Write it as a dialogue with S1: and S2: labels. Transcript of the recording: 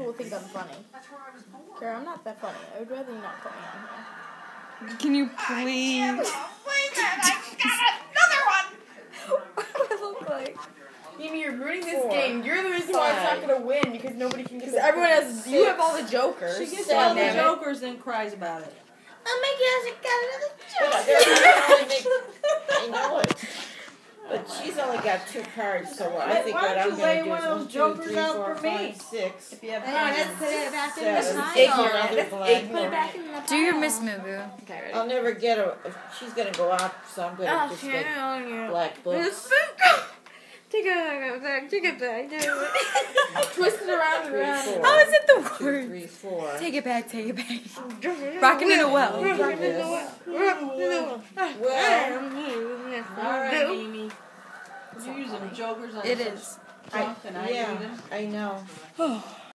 S1: will think I'm funny. Kara, I'm not that funny. I would rather you not put me on here.
S2: Can you please?
S1: What do I look like? Mimi, you're ruining this game. You're the reason why it's not going to win because nobody can get. Because everyone has. You have all the jokers.
S2: She gets all the jokers and cries about it.
S1: Oh my gosh, I got another joker.
S3: I know it. But she's only got 2 cards, so I think what I'm going to do is 1, 2, 3, 4, 5, 6.
S2: If you have
S1: Let's put it back in the
S3: 7,
S1: pile.
S3: 8 more other black.
S1: Put it back in the pile.
S4: Do your Miss Mugu.
S1: Okay, ready?
S3: I'll never get her. She's going to go out, so I'm going to just get black books.
S1: Take it back. Twist it around and
S3: 3,
S1: around.
S3: 4.
S4: How is it the
S3: 2,
S4: word?
S3: 3, 4.
S4: Take it back, take it back. Rocking in a well.
S3: Well,
S2: Alright, Mimi. You're using jokers on
S4: It
S2: such
S4: is.
S2: junk and I
S3: yeah,
S2: need them.
S3: I know.